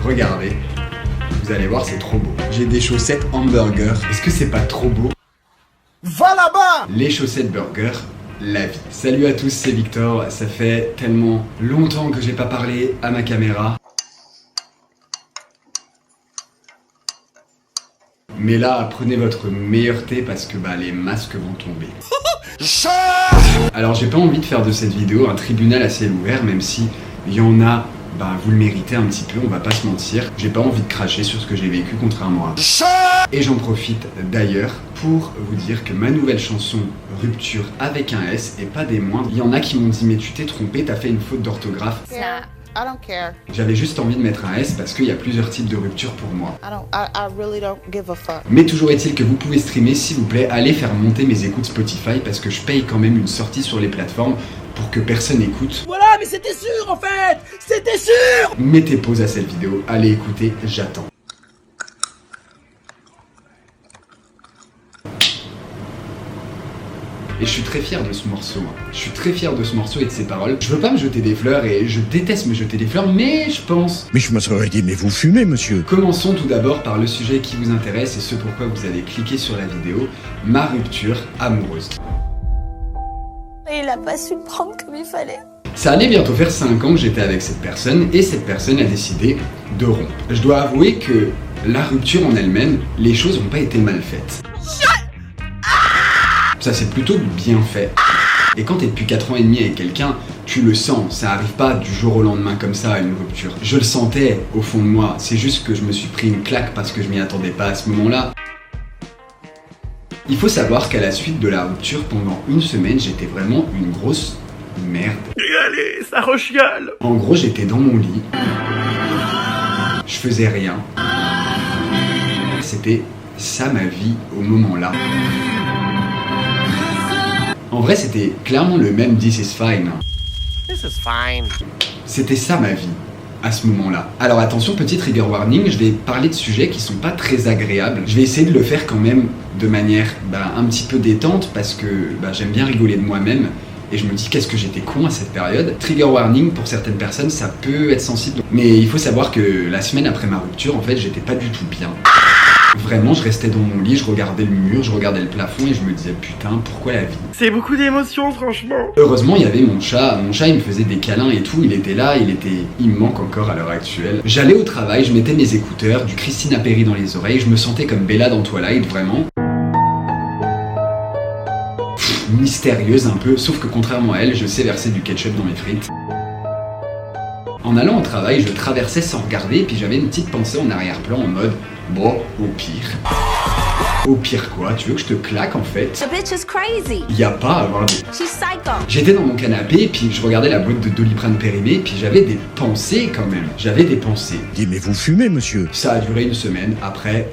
Regardez, vous allez voir, c'est trop beau. J'ai des chaussettes hamburger. Est-ce que c'est pas trop beau? Va là-bas! Les chaussettes burger, la vie. Salut à tous, c'est Victor. Ça fait tellement longtemps que j'ai pas parlé à ma caméra. Mais là, prenez votre meilleur thé parce que les masques vont tomber. Alors j'ai pas envie de faire de cette vidéo un tribunal à ciel ouvert, même si il y en a, vous le méritez un petit peu, on va pas se mentir. J'ai pas envie de cracher sur ce que j'ai vécu contrairement à vous. Et j'en profite d'ailleurs pour vous dire que ma nouvelle chanson Rupture avec un S est pas des moindres. Il y en a qui m'ont dit mais tu t'es trompé, t'as fait une faute d'orthographe. I don't care. J'avais juste envie de mettre un S parce qu'il y a plusieurs types de ruptures pour moi. I really don't give a fuck. Mais toujours est-il que vous pouvez streamer, s'il vous plaît, allez faire monter mes écoutes Spotify parce que je paye quand même une sortie sur les plateformes pour que personne écoute. Voilà, mais c'était sûr en fait! C'était sûr! Mettez pause à cette vidéo, allez écouter, j'attends. Et je suis très fier de ce morceau. Je suis très fier de ce morceau et de ses paroles. Je veux pas me jeter des fleurs et je déteste me jeter des fleurs, mais je pense... Mais je me serais dit, mais vous fumez, monsieur. Commençons tout d'abord par le sujet qui vous intéresse et ce pourquoi vous avez cliqué sur la vidéo, ma rupture amoureuse. Il a pas su le prendre comme il fallait. Ça allait bientôt faire 5 ans que j'étais avec cette personne et cette personne a décidé de rompre. Je dois avouer que la rupture en elle-même, les choses n'ont pas été mal faites. Ça c'est plutôt bien fait. Et quand t'es depuis 4 ans et demi avec quelqu'un, tu le sens, ça arrive pas du jour au lendemain comme ça à une rupture. Je le sentais au fond de moi, c'est juste que je me suis pris une claque parce que je m'y attendais pas à ce moment-là. Il faut savoir qu'à la suite de la rupture, pendant une semaine, j'étais vraiment une grosse merde. Allez, ça rechiale! En gros, j'étais dans mon lit, je faisais rien. C'était ça ma vie au moment-là. En vrai, c'était clairement le même This is fine. This is fine. C'était ça ma vie, à ce moment-là. Alors attention, petit trigger warning, je vais parler de sujets qui sont pas très agréables. Je vais essayer de le faire quand même de manière un petit peu détente parce que j'aime bien rigoler de moi-même. Et je me dis qu'est-ce que j'étais con à cette période. Trigger warning, pour certaines personnes, ça peut être sensible. Mais il faut savoir que la semaine après ma rupture, en fait, j'étais pas du tout bien. Vraiment, je restais dans mon lit, je regardais le mur, je regardais le plafond et je me disais putain, pourquoi la vie? C'est beaucoup d'émotions, franchement. Heureusement, il y avait mon chat, il me faisait des câlins et tout, il était là, il me manque encore à l'heure actuelle. J'allais au travail, je mettais mes écouteurs, du Christina Perri dans les oreilles, je me sentais comme Bella dans Twilight, vraiment. Mystérieuse un peu, sauf que contrairement à elle, je sais verser du ketchup dans mes frites. En allant au travail, je traversais sans regarder, et puis j'avais une petite pensée en arrière-plan en mode bon, au pire. Au pire quoi? Tu veux que je te claque en fait? The bitch is crazy. Y a pas à avoir des... She's psycho. J'étais dans mon canapé, puis je regardais la boîte de Doliprane périmée, puis j'avais des pensées quand même. J'avais des pensées. Dis, mais vous fumez, monsieur. Ça a duré une semaine, après...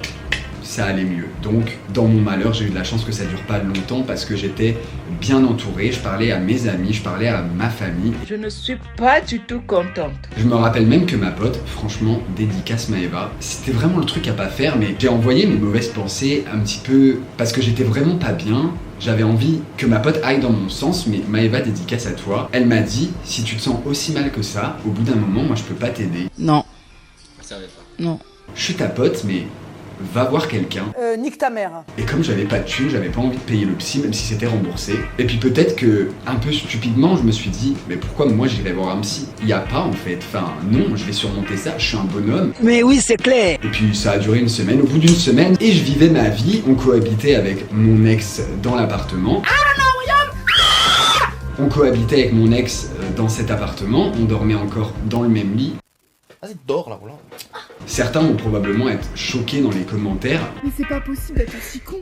ça allait mieux. Donc, dans mon malheur, j'ai eu de la chance que ça dure pas longtemps parce que j'étais bien entouré, je parlais à mes amis, je parlais à ma famille. Je ne suis pas du tout contente. Je me rappelle même que ma pote, franchement, dédicace Maëva, c'était vraiment le truc à pas faire, mais j'ai envoyé mes mauvaises pensées un petit peu parce que j'étais vraiment pas bien. J'avais envie que ma pote aille dans mon sens, mais Maëva, dédicace à toi. Elle m'a dit, si tu te sens aussi mal que ça, au bout d'un moment, moi je peux pas t'aider. Non. Non. Je suis ta pote, mais... va voir quelqu'un. Nique ta mère. Et comme j'avais pas de thune, j'avais pas envie de payer le psy, même si c'était remboursé. Et puis peut-être que, un peu stupidement, je me suis dit, mais pourquoi moi j'irais voir un psy? Y a pas en fait, non, je vais surmonter ça, je suis un bonhomme. Mais oui, c'est clair. Et puis ça a duré une semaine, au bout d'une semaine, et je vivais ma vie, on cohabitait avec mon ex dans l'appartement. On cohabitait avec mon ex dans cet appartement, on dormait encore dans le même lit. Vas-y, dors là, voilà. Certains vont probablement être choqués dans les commentaires. Mais c'est pas possible d'être aussi con.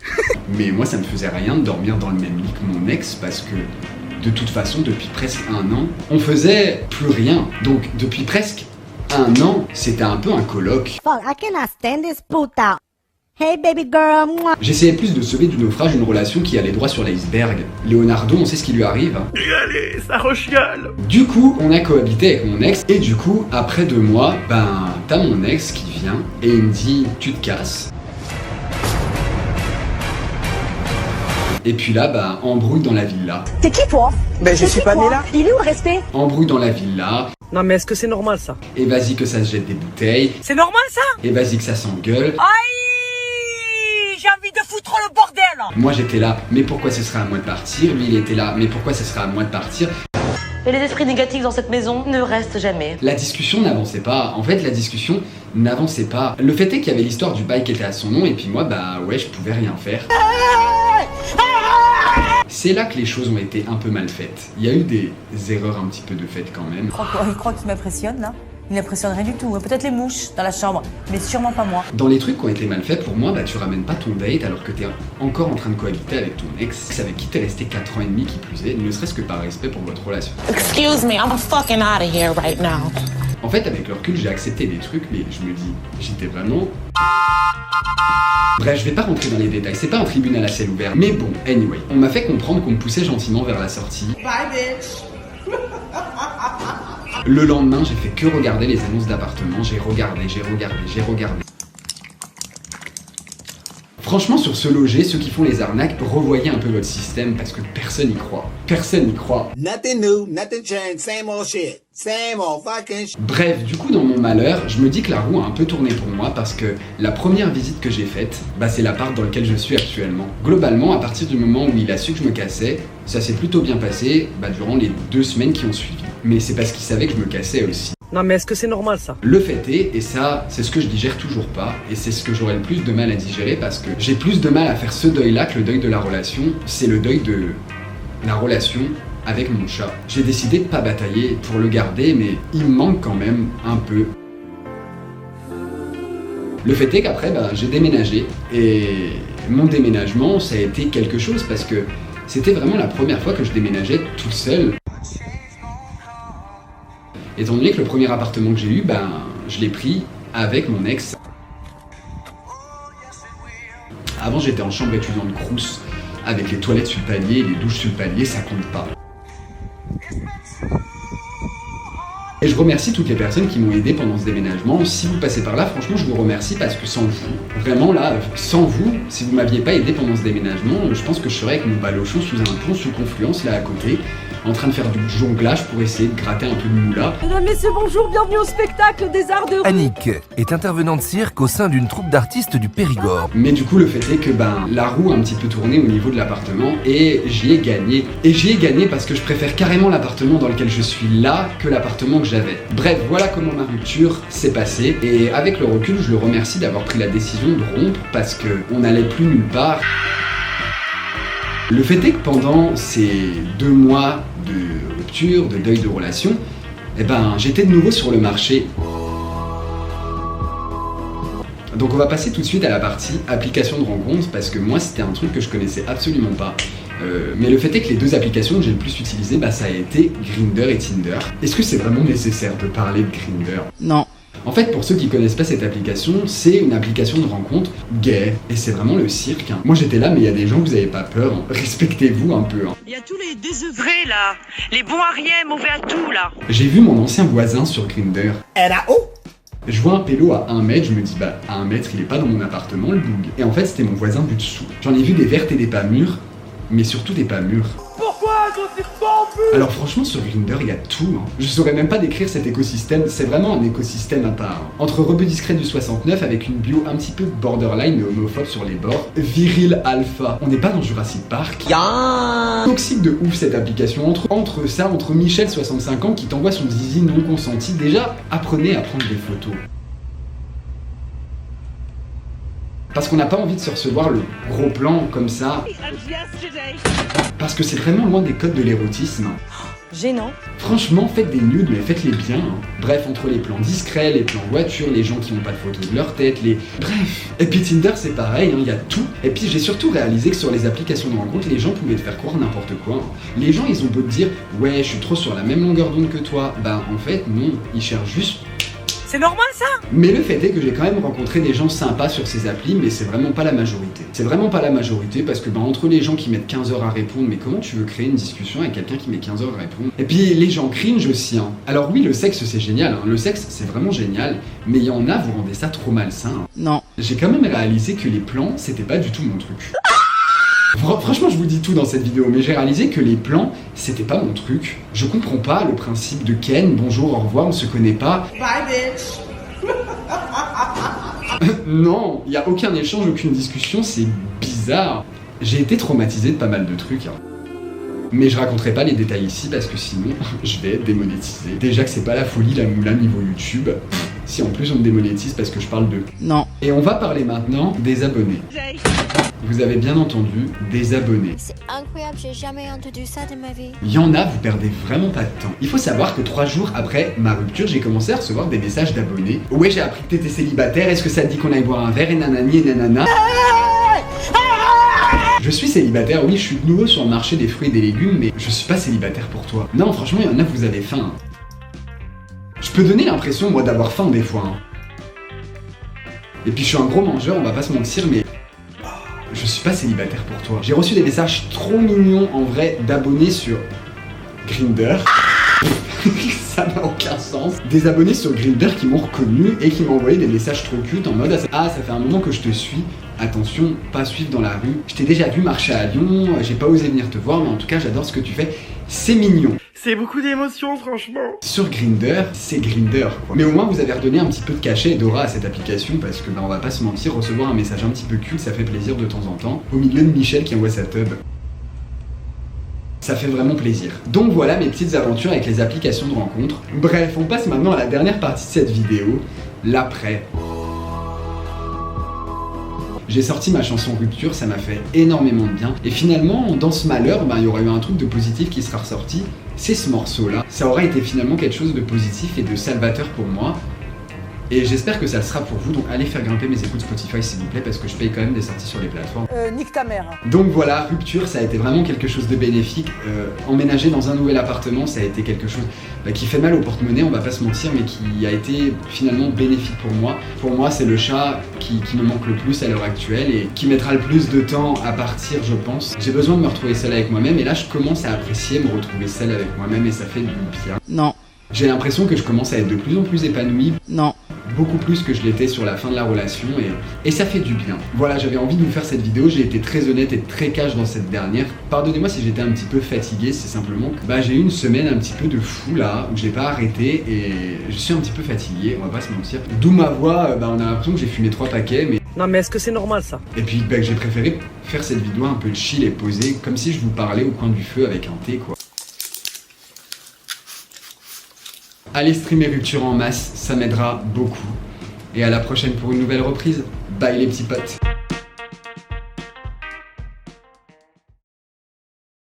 Mais moi ça me faisait rien de dormir dans le même lit que mon ex parce que de toute façon depuis presque 1 an, on faisait plus rien. Donc depuis presque 1 an, c'était un peu un coloc. Fuck, I cannot stand this puta. Hey baby girl, moi. J'essayais plus de sauver du naufrage une relation qui allait droit sur l'iceberg. Leonardo, on sait ce qui lui arrive. Allez, ça rechiale. Du coup, on a cohabité avec mon ex et du coup, après 2 mois, t'as mon ex qui vient et il me dit tu te casses. Et puis là, embrouille dans la villa. T'es qui toi? Ben je suis pas né là. Il est où le respect? Embrouille dans la villa. Non mais est-ce que c'est normal ça? Et vas-y que ça se jette des bouteilles. C'est normal ça? Et vas-y que ça s'engueule. Aïe, j'ai envie de foutre le bordel. Moi j'étais là, mais pourquoi ce serait à moi de partir? Lui il était là, mais pourquoi ce serait à moi de partir? Et les esprits négatifs dans cette maison ne restent jamais. La discussion n'avançait pas. En fait, la discussion n'avançait pas. Le fait est qu'il y avait l'histoire du bail qui était à son nom, et puis moi, bah ouais, je pouvais rien faire. C'est là que les choses ont été un peu mal faites. Il y a eu des erreurs un petit peu de fait quand même. Il croit qu'il m'impressionne là. Il n'impressionne rien du tout. Peut-être les mouches dans la chambre, mais sûrement pas moi. Dans les trucs qui ont été mal faits, pour moi, bah tu ramènes pas ton date alors que t'es encore en train de cohabiter avec ton ex, avec qui t'es resté 4 ans et demi qui plus est, ne serait-ce que par respect pour votre relation. Excuse me, I'm fucking out of here right now. En fait, avec le recul, j'ai accepté des trucs, mais je me dis, j'étais vraiment... Bref, je vais pas rentrer dans les détails, c'est pas un tribunal à ciel ouvert. Mais bon, anyway, on m'a fait comprendre qu'on me poussait gentiment vers la sortie. Bye, bitch. Le lendemain, j'ai fait que regarder les annonces d'appartements, j'ai regardé. Franchement, sur se loger, ceux qui font les arnaques, revoyez un peu votre système parce que personne n'y croit. Personne n'y croit. Nothing new, nothing changed, same old shit. Same old fucking shit. Bref, du coup, dans mon malheur, je me dis que la roue a un peu tourné pour moi parce que la première visite que j'ai faite, bah c'est l'appart dans lequel je suis actuellement. Globalement, à partir du moment où il a su que je me cassais, ça s'est plutôt bien passé durant les 2 semaines qui ont suivi. Mais c'est parce qu'il savait que je me cassais aussi. Non mais est-ce que c'est normal ça? Le fait est, et ça, c'est ce que je digère toujours pas, et c'est ce que j'aurais le plus de mal à digérer parce que j'ai plus de mal à faire ce deuil-là que le deuil de la relation, c'est le deuil de la relation avec mon chat. J'ai décidé de pas batailler pour le garder, mais il me manque quand même un peu. Le fait est qu'après, j'ai déménagé, et mon déménagement, ça a été quelque chose parce que c'était vraiment la première fois que je déménageais toute seule. Étant donné que le premier appartement que j'ai eu, je l'ai pris avec mon ex. Avant, j'étais en chambre étudiante Crous, avec les toilettes sur le palier, les douches sur le palier, ça compte pas. Et je remercie toutes les personnes qui m'ont aidé pendant ce déménagement. Si vous passez par là, franchement, je vous remercie parce que sans vous, vraiment là, sans vous, si vous m'aviez pas aidé pendant ce déménagement, je pense que je serais avec mon balochon sous un pont sous Confluence là à côté, en train de faire du jonglage pour essayer de gratter un peu de moula. Mesdames, messieurs, bonjour, bienvenue au spectacle des arts de... Annick est intervenante cirque au sein d'une troupe d'artistes du Périgord. Mais du coup, le fait est que la roue a un petit peu tourné au niveau de l'appartement et j'y ai gagné. Et j'y ai gagné parce que je préfère carrément l'appartement dans lequel je suis là que l'appartement que j'avais. Bref, voilà comment ma rupture s'est passée. Et avec le recul, je le remercie d'avoir pris la décision de rompre parce qu'on n'allait plus nulle part. Le fait est que pendant ces 2 mois de rupture, de deuil de relation, j'étais de nouveau sur le marché. Donc on va passer tout de suite à la partie application de rencontre parce que moi c'était un truc que je connaissais absolument pas. Mais le fait est que les 2 applications que j'ai le plus utilisées, ça a été Grindr et Tinder. Est-ce que c'est vraiment nécessaire de parler de Grindr? Non. En fait, pour ceux qui connaissent pas cette application, c'est une application de rencontre gay. Et c'est vraiment le cirque. Moi j'étais là, mais il y a des gens, vous avez pas peur. Respectez-vous un peu. Il y a tous les désœuvrés là. Les bons à rien, mauvais à tout là. J'ai vu mon ancien voisin sur Grindr. Je vois un pélo à 1 mètre, je me dis à 1 mètre, il est pas dans mon appartement le boug. Et en fait, c'était mon voisin du dessous. J'en ai vu des vertes et des pas mûres, mais surtout des pas mûres. Alors franchement sur Grindr il y a tout. Je saurais même pas décrire cet écosystème, c'est vraiment un écosystème à part. Entre rebeu discret du 69 avec une bio un petit peu borderline et homophobe sur les bords, viril alpha, on n'est pas dans Jurassic Park. Toxique de ouf cette application, entre Michel 65 ans qui t'envoie son zizi non consenti, déjà apprenez à prendre des photos. Parce qu'on n'a pas envie de se recevoir le gros plan comme ça. Parce que c'est vraiment loin des codes de l'érotisme. Gênant. Franchement, faites des nudes, mais faites-les bien. Bref, entre les plans discrets, les plans voiture, les gens qui n'ont pas de photos de leur tête, Bref. Et puis Tinder, c'est pareil, il y a tout. Et puis j'ai surtout réalisé que sur les applications de rencontre, les gens pouvaient te faire croire n'importe quoi. Les gens, ils ont beau te dire « Ouais, je suis trop sur la même longueur d'onde que toi ». En fait, non, ils cherchent juste... C'est normal ça? Mais le fait est que j'ai quand même rencontré des gens sympas sur ces applis, mais c'est vraiment pas la majorité. C'est vraiment pas la majorité parce que entre les gens qui mettent 15 heures à répondre, mais comment tu veux créer une discussion avec quelqu'un qui met 15 heures à répondre? Et puis les gens cringe aussi. Alors oui, le sexe c'est génial, le sexe c'est vraiment génial, mais il y en a, vous rendez ça trop malsain. Non. J'ai quand même réalisé que les plans, c'était pas du tout mon truc. Franchement, je vous dis tout dans cette vidéo, mais j'ai réalisé que les plans, c'était pas mon truc. Je comprends pas le principe de Ken, bonjour, au revoir, on se connaît pas. Bye, bitch. Non, il y a aucun échange, aucune discussion, c'est bizarre. J'ai été traumatisé de pas mal de trucs. Mais je raconterai pas les détails ici parce que sinon, je vais être démonétisé. Déjà que c'est pas la folie, la moula niveau YouTube. Si en plus on me démonétise parce que je parle de... Non. Et on va parler maintenant des abonnés. Vous avez bien entendu, des abonnés. C'est incroyable, j'ai jamais entendu ça de ma vie. Il y en a, vous perdez vraiment pas de temps. Il faut savoir que 3 jours après ma rupture, j'ai commencé à recevoir des messages d'abonnés. Ouais, j'ai appris que t'étais célibataire, est-ce que ça te dit qu'on aille boire un verre et nanani et nanana. Je suis célibataire, oui, je suis de nouveau sur le marché des fruits et des légumes, mais je suis pas célibataire pour toi. Non, franchement, il y en a, vous avez faim. Je peux donner l'impression, moi, d'avoir faim des fois. Et puis je suis un gros mangeur, on va pas se mentir, mais... je suis pas célibataire pour toi. J'ai reçu des messages trop mignons, en vrai, d'abonnés sur... Grindr. Ça n'a aucun sens. Des abonnés sur Grindr qui m'ont reconnu et qui m'ont envoyé des messages trop cute en mode « Ah, ça fait un moment que je te suis. Attention, pas suivre dans la rue. Je t'ai déjà vu marcher à Lyon, j'ai pas osé venir te voir, mais en tout cas, j'adore ce que tu fais. C'est mignon. » C'est beaucoup d'émotions, franchement. Sur Grindr, c'est Grindr, quoi. Mais au moins, vous avez redonné un petit peu de cachet et d'aura à cette application parce que, on va pas se mentir, recevoir un message un petit peu cute, ça fait plaisir de temps en temps. Au milieu de Michel qui envoie sa tub. Ça fait vraiment plaisir. Donc voilà mes petites aventures avec les applications de rencontres. Bref, on passe maintenant à la dernière partie de cette vidéo, l'après. J'ai sorti ma chanson Rupture, ça m'a fait énormément de bien. Et finalement, dans ce malheur, il y aurait eu un truc de positif qui sera ressorti. C'est ce morceau-là. Ça aurait été finalement quelque chose de positif et de salvateur pour moi. Et j'espère que ça le sera pour vous, donc allez faire grimper mes écoutes Spotify s'il vous plaît, parce que je paye quand même des sorties sur les plateformes. Nique ta mère. Donc voilà, Rupture, ça a été vraiment quelque chose de bénéfique. Emménager dans un nouvel appartement, ça a été quelque chose qui fait mal au porte-monnaie, on va pas se mentir, mais qui a été finalement bénéfique pour moi. Pour moi, c'est le chat qui me manque le plus à l'heure actuelle et qui mettra le plus de temps à partir, je pense. J'ai besoin de me retrouver seule avec moi-même, et là, je commence à apprécier me retrouver seule avec moi-même, et ça fait du bien. Non. J'ai l'impression que je commence à être de plus en plus épanouie. Non. Beaucoup plus que je l'étais sur la fin de la relation et ça fait du bien. Voilà, j'avais envie de vous faire cette vidéo, j'ai été très honnête et très cash dans cette dernière. Pardonnez-moi si j'étais un petit peu fatigué, c'est simplement que j'ai eu une semaine un petit peu de fou là, où j'ai pas arrêté et je suis un petit peu fatigué, on va pas se mentir. D'où ma voix, on a l'impression que j'ai fumé 3 paquets, mais... Non mais est-ce que c'est normal ça? Et puis j'ai préféré faire cette vidéo un peu chill et posée, comme si je vous parlais au coin du feu avec un thé quoi. Allez streamer Rupture en masse, ça m'aidera beaucoup. Et à la prochaine pour une nouvelle reprise. Bye les petits potes.